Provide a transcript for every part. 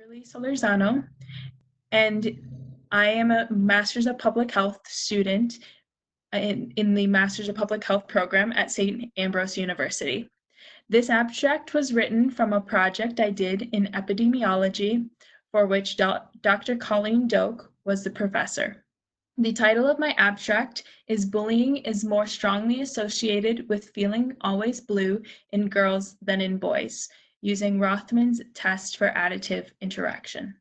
Ambrose Solorzano, and I am a Master's of Public Health student in the Master's of Public Health program at St. Ambrose University. This abstract was written from a project I did in epidemiology, for which Dr. Colleen Doak was the professor. The title of my abstract is Bullying is More Strongly Associated with Feeling Always Blue in Girls Than in Boys, using Rothman's test for additive interaction.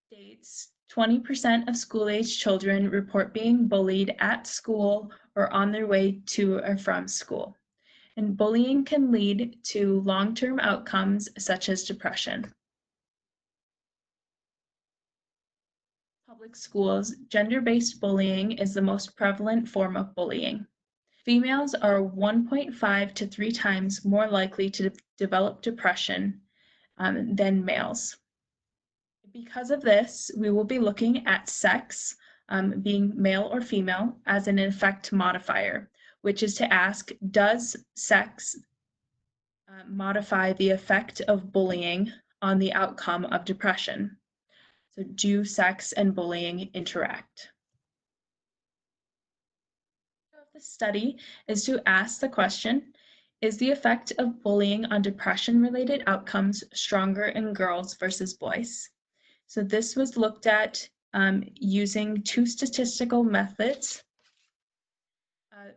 States 20% of school-age children report being bullied at school or on their way to or from school. And bullying can lead to long-term outcomes such as depression. Public schools, gender-based bullying is the most prevalent form of bullying. Females are 1.5 to 3 times more likely to develop depression than males. Because of this, we will be looking at sex, being male or female, as an effect modifier, which is to ask, does sex modify the effect of bullying on the outcome of depression? So do sex and bullying interact? The study is to ask the question, is the effect of bullying on depression-related outcomes stronger in girls versus boys? So this was looked at using 2 statistical methods,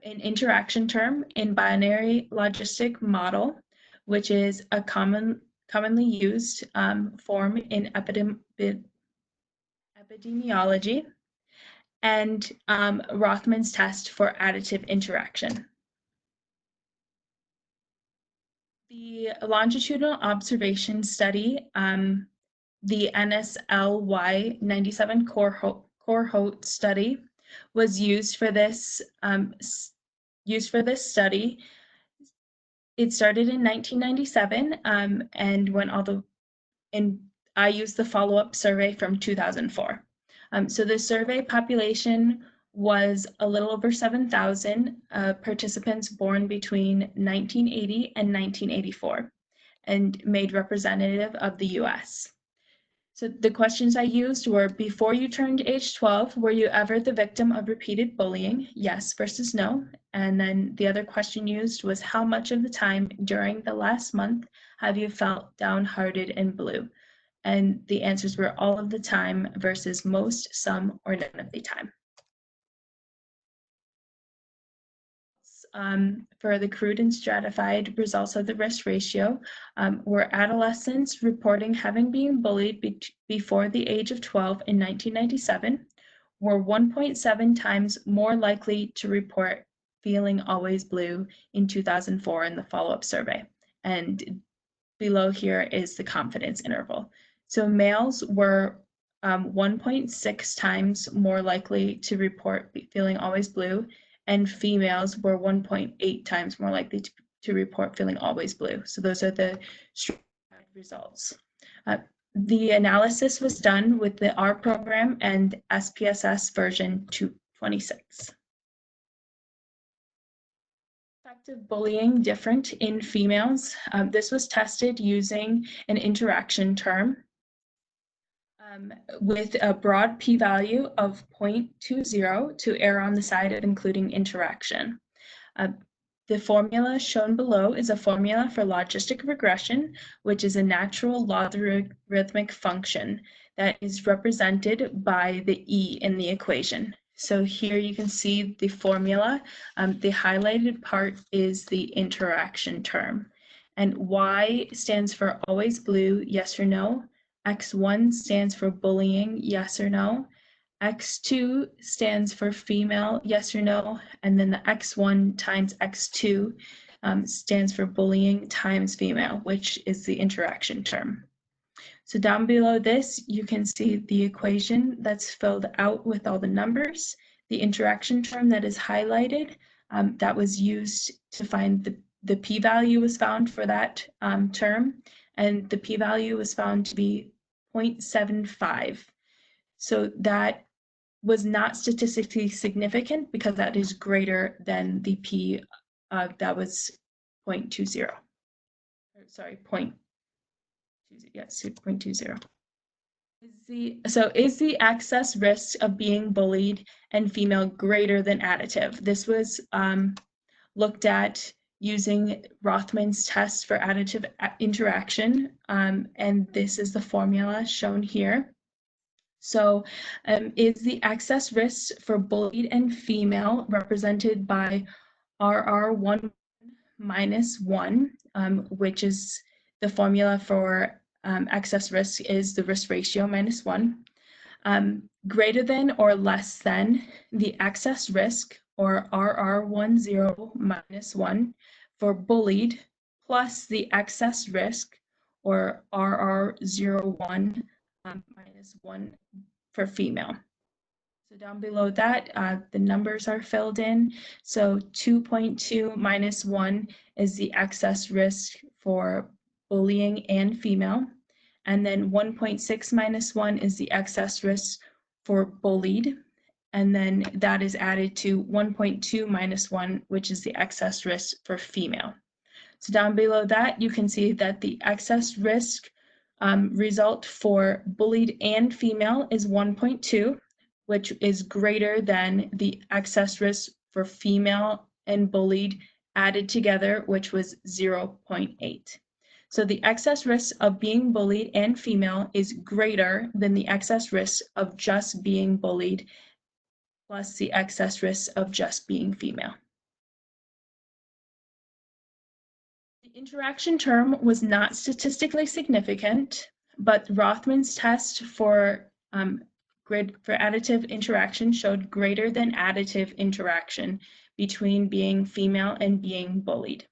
an interaction term in binary logistic model, which is a commonly used form in epidemiology, and Rothman's test for additive interaction. The longitudinal observation study, the NSLY 97 cohort study, was used for this study. It started in 1997 and went and I used the follow-up survey from 2004. So the survey population was a little over 7,000 participants born between 1980 and 1984 and made representative of the US. So the questions I used were, before you turned age 12, were you ever the victim of repeated bullying? Yes versus no. And then the other question used was, how much of the time during the last month have you felt downhearted and blue? And the answers were all of the time versus most, some, or none of the time. For the crude and stratified results of the risk ratio, were adolescents reporting having been bullied before the age of 12 in 1997 were 1.7 times more likely to report feeling always blue in 2004 in the follow-up survey. And below here is the confidence interval. So males were 1.6 times more likely to report feeling always blue, and females were 1.8 times more likely to report feeling always blue. So those are the results. The analysis was done with the R program and SPSS version 226. Effective bullying different in females. This was tested using an interaction term with a broad p-value of 0.20 to err on the side of including interaction. The formula shown below is a formula for logistic regression, which is a natural logarithmic function that is represented by the e in the equation. So here you can see the formula. The highlighted part is the interaction term. And Y stands for always blue, yes or no. X1 stands for bullying, yes or no. X2 stands for female, yes or no. And then the X1 times X2 stands for bullying times female, which is the interaction term. So down below this, you can see the equation that's filled out with all the numbers, the interaction term that is highlighted, that was used to find the p-value was found for that term, and the p-value was found to be 0.75. So that was not statistically significant because that is greater than the p that was 0.20. Sorry, Yes, 0.20. Is the excess risk of being bullied and female greater than additive? This was looked at using Rothman's test for additive interaction, and this is the formula shown here. So is the excess risk for bullied and female represented by RR1 minus 1, which is the formula for excess risk is the risk ratio minus 1, greater than or less than the excess risk, or RR10 minus 1, for bullied, plus the excess risk, or RR01 minus 1 for female. So down below that, the numbers are filled in. So 2.2 minus 1 is the excess risk for bullying and female. And then 1.6 minus 1 is the excess risk for bullied. And then that is added to 1.2 minus 1, which is the excess risk for female. So down below that, you can see that the excess risk result for bullied and female is 1.2, which is greater than the excess risk for female and bullied added together, which was 0.8. So the excess risk of being bullied and female is greater than the excess risk of just being bullied plus the excess risk of just being female. The interaction term was not statistically significant, but Rothman's test for additive interaction showed greater than additive interaction between being female and being bullied.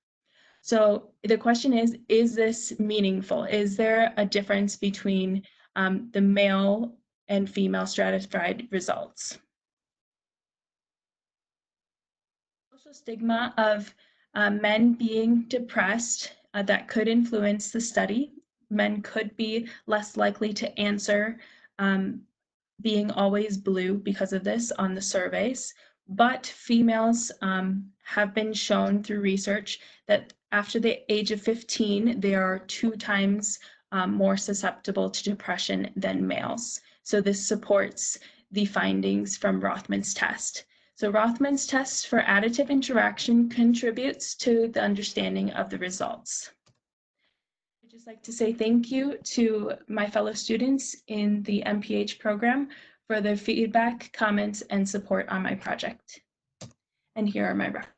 So the question is this meaningful? Is there a difference between the male and female stratified results? Social stigma of men being depressed that could influence the study. Men could be less likely to answer being always blue because of this on the surveys, but females have been shown through research that after the age of 15, they are 2 times more susceptible to depression than males. So this supports the findings from Rothman's test. So Rothman's test for additive interaction contributes to the understanding of the results. I'd just like to say thank you to my fellow students in the MPH program for their feedback, comments, and support on my project. And here are my references.